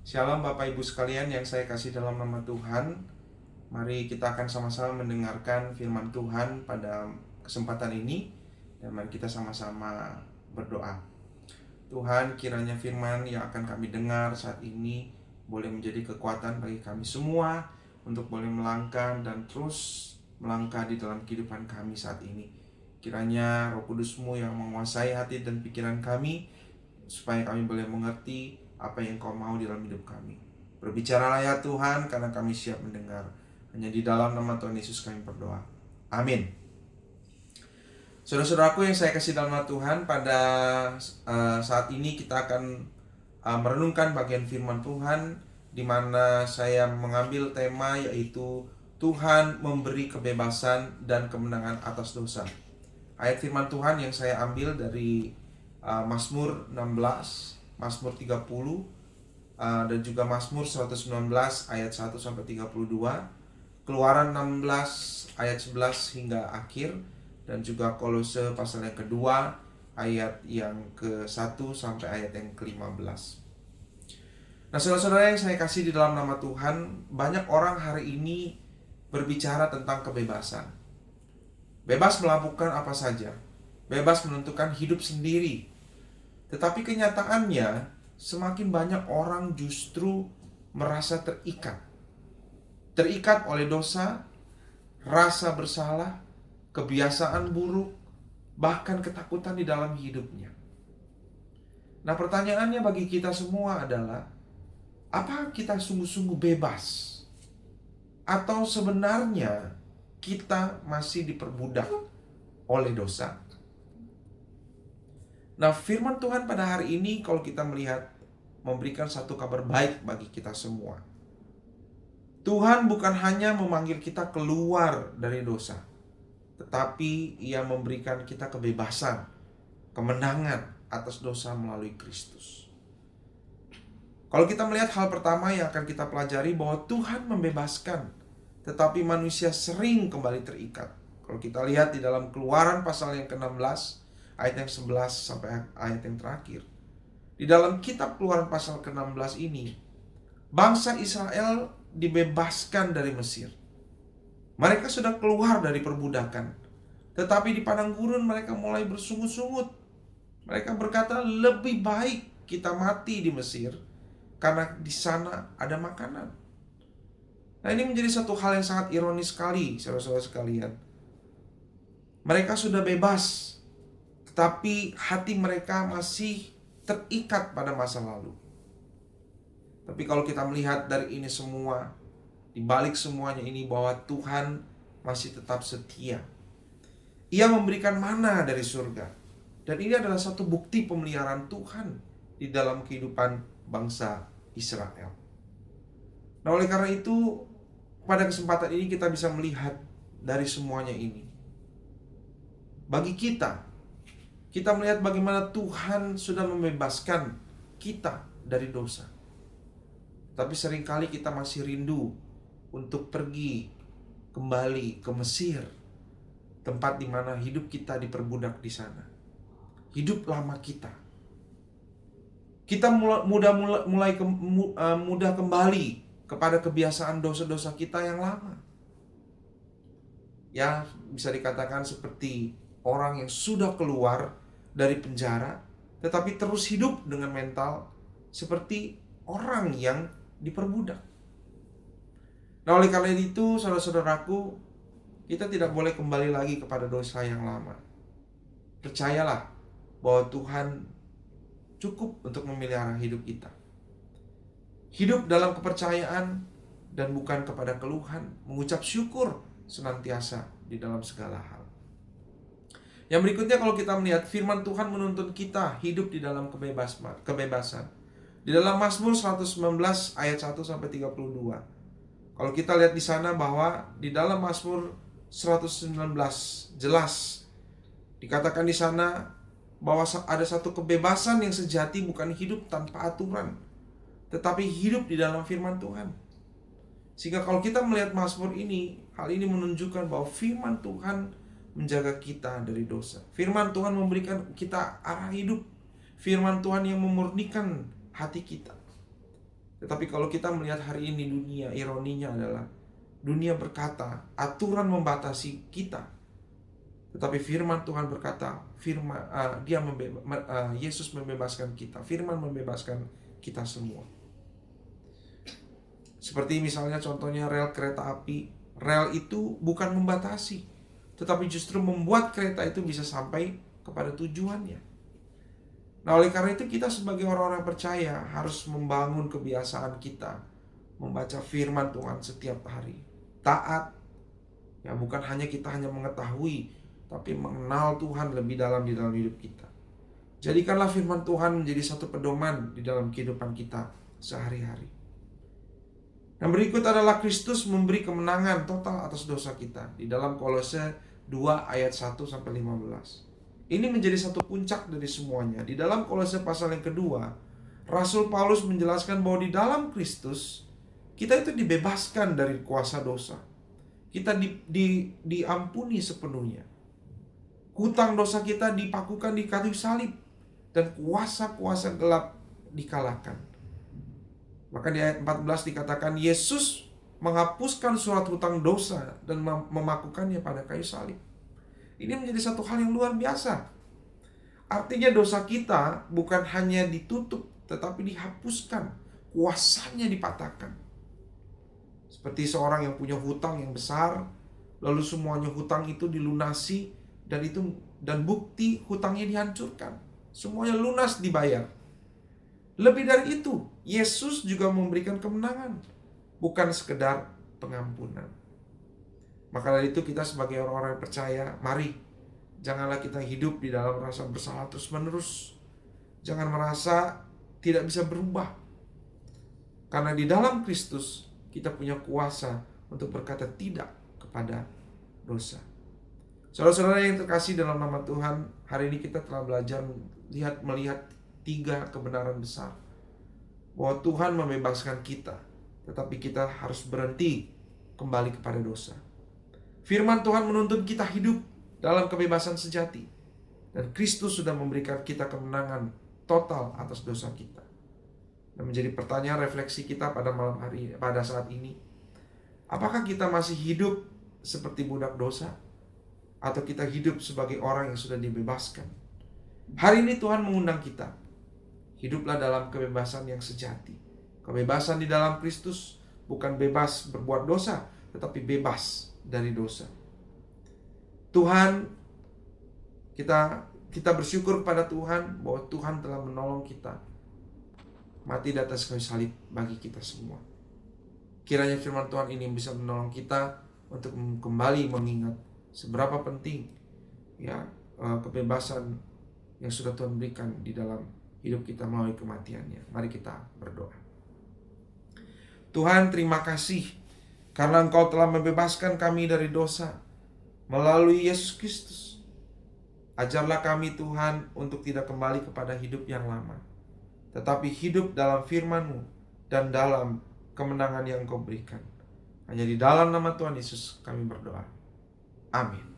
Shalom Bapak Ibu sekalian yang saya kasih dalam nama Tuhan. Mari kita akan sama-sama mendengarkan firman Tuhan pada kesempatan ini. Dan mari kita sama-sama berdoa. Tuhan, kiranya firman yang akan kami dengar saat ini boleh menjadi kekuatan bagi kami semua untuk boleh melangkah dan terus melangkah di dalam kehidupan kami saat ini. Kiranya Roh Kudus-Mu yang menguasai hati dan pikiran kami, supaya kami boleh mengerti apa yang Kau mau di dalam hidup kami. Berbicaralah ya Tuhan, karena kami siap mendengar. Hanya di dalam nama Tuhan Yesus kami berdoa. Amin. Saudara-saudaraku yang saya kasih dalam nama Tuhan, pada saat ini kita akan merenungkan bagian firman Tuhan, di mana saya mengambil tema yaitu Tuhan memberi kebebasan dan kemenangan atas dosa. Ayat firman Tuhan yang saya ambil dari Mazmur 16, Mazmur 30, dan juga Mazmur 119 ayat 1 sampai 32, Keluaran 16 ayat 11 hingga akhir, dan juga Kolose pasal yang kedua ayat yang ke-1 sampai ayat yang ke-15. Nah, saudara-saudara yang saya kasih di dalam nama Tuhan, banyak orang hari ini berbicara tentang kebebasan. Bebas melakukan apa saja, bebas menentukan hidup sendiri. Tetapi kenyataannya, semakin banyak orang justru merasa terikat. Terikat oleh dosa, rasa bersalah, kebiasaan buruk, bahkan ketakutan di dalam hidupnya. Nah, pertanyaannya bagi kita semua adalah, apa kita sungguh-sungguh bebas? Atau sebenarnya kita masih diperbudak oleh dosa? Nah, firman Tuhan pada hari ini kalau kita melihat memberikan satu kabar baik bagi kita semua. Tuhan bukan hanya memanggil kita keluar dari dosa, tetapi Ia memberikan kita kebebasan, kemenangan atas dosa melalui Kristus. Kalau kita melihat hal pertama yang akan kita pelajari, bahwa Tuhan membebaskan, tetapi manusia sering kembali terikat. Kalau kita lihat di dalam Keluaran pasal yang ke-16 ayat yang 11 sampai ayat yang terakhir, di dalam kitab Keluaran pasal ke-16 ini, bangsa Israel dibebaskan dari Mesir. Mereka sudah keluar dari perbudakan, tetapi di padang gurun mereka mulai bersungut-sungut. Mereka berkata, lebih baik kita mati di Mesir, karena di sana ada makanan. Nah, ini menjadi satu hal yang sangat ironis sekali, saudara-saudara sekalian. Mereka sudah bebas, tetapi hati mereka masih terikat pada masa lalu. Tapi kalau kita melihat dari ini semua, di balik semuanya ini, bahwa Tuhan masih tetap setia. Ia memberikan mana dari surga. Dan ini adalah satu bukti pemeliharaan Tuhan di dalam kehidupan bangsa Israel. Nah, oleh karena itu, pada kesempatan ini kita bisa melihat dari semuanya ini. Bagi kita melihat bagaimana Tuhan sudah membebaskan kita dari dosa. Tapi seringkali kita masih rindu untuk pergi kembali ke Mesir, tempat di mana hidup kita diperbudak di sana. Hidup lama kita. Kita mudah kembali kepada kebiasaan dosa-dosa kita yang lama. Ya, bisa dikatakan seperti orang yang sudah keluar dari penjara, tetapi terus hidup dengan mental seperti orang yang diperbudak. Nah, oleh karena itu, saudara-saudaraku, kita tidak boleh kembali lagi kepada dosa yang lama. Percayalah bahwa Tuhan cukup untuk memelihara hidup kita. Hidup dalam kepercayaan dan bukan kepada keluhan, mengucap syukur senantiasa di dalam segala hal. Yang berikutnya, kalau kita melihat firman Tuhan menuntun kita hidup di dalam kebebasan. Di dalam Mazmur 119 ayat 1 sampai 32. Kalau kita lihat di sana, bahwa di dalam Mazmur 119 jelas dikatakan di sana bahwa ada satu kebebasan yang sejati, bukan hidup tanpa aturan, tetapi hidup di dalam firman Tuhan. Sehingga kalau kita melihat Mazmur ini, hal ini menunjukkan bahwa firman Tuhan menjaga kita dari dosa. Firman Tuhan memberikan kita arah hidup. Firman Tuhan yang memurnikan hati kita. Tetapi kalau kita melihat hari ini dunia, ironinya adalah dunia berkata aturan membatasi kita, tetapi firman Tuhan berkata Yesus membebaskan kita. Firman membebaskan kita semua. Seperti misalnya contohnya rel kereta api. Rel itu bukan membatasi, tetapi justru membuat kereta itu bisa sampai kepada tujuannya. Nah, oleh karena itu kita sebagai orang-orang percaya harus membangun kebiasaan kita membaca firman Tuhan setiap hari. Taat, ya bukan hanya kita hanya mengetahui, tapi mengenal Tuhan lebih dalam di dalam hidup kita. Jadikanlah firman Tuhan menjadi satu pedoman di dalam kehidupan kita sehari-hari. Yang berikut adalah Kristus memberi kemenangan total atas dosa kita di dalam Kolose 2 ayat 1 sampai 15. Ini menjadi satu puncak dari semuanya. Di dalam Kolose pasal yang kedua, Rasul Paulus menjelaskan bahwa di dalam Kristus kita itu dibebaskan dari kuasa dosa. Kita diampuni sepenuhnya. Hutang dosa kita dipakukan di kayu salib dan kuasa-kuasa gelap dikalahkan. Maka di ayat 14 dikatakan Yesus menghapuskan surat hutang dosa dan memakukannya pada kayu salib. Ini menjadi satu hal yang luar biasa. Artinya dosa kita bukan hanya ditutup, tetapi dihapuskan. Kuasanya dipatahkan. Seperti seorang yang punya hutang yang besar, lalu semuanya hutang itu dilunasi, dan bukti hutangnya dihancurkan. Semuanya lunas dibayar. Lebih dari itu, Yesus juga memberikan kemenangan, bukan sekedar pengampunan. Maka dari itu kita sebagai orang-orang yang percaya, mari janganlah kita hidup di dalam rasa bersalah terus-menerus. Jangan merasa tidak bisa berubah. Karena di dalam Kristus kita punya kuasa untuk berkata tidak kepada dosa. Saudara-saudara yang terkasih dalam nama Tuhan, hari ini kita telah belajar melihat 3 kebenaran besar. Bahwa Tuhan membebaskan kita, tetapi kita harus berhenti kembali kepada dosa. Firman Tuhan menuntut kita hidup dalam kebebasan sejati. Dan Kristus sudah memberikan kita kemenangan total atas dosa kita. Dan menjadi pertanyaan refleksi kita pada saat ini. Apakah kita masih hidup seperti budak dosa? Atau kita hidup sebagai orang yang sudah dibebaskan? Hari ini Tuhan mengundang kita. Hiduplah dalam kebebasan yang sejati. Kebebasan di dalam Kristus bukan bebas berbuat dosa, tetapi bebas dari dosa. Tuhan, kita bersyukur kepada Tuhan bahwa Tuhan telah menolong kita mati di atas kayu salib bagi kita semua. Kiranya firman Tuhan ini bisa menolong kita untuk kembali mengingat seberapa penting kebebasan yang sudah Tuhan berikan di dalam hidup kita melalui kematiannya. Mari kita berdoa. Tuhan, terima kasih karena Engkau telah membebaskan kami dari dosa melalui Yesus Kristus. Ajarlah kami Tuhan untuk tidak kembali kepada hidup yang lama, tetapi hidup dalam firman-Mu dan dalam kemenangan yang Engkau berikan. Hanya di dalam nama Tuhan Yesus kami berdoa. Amin.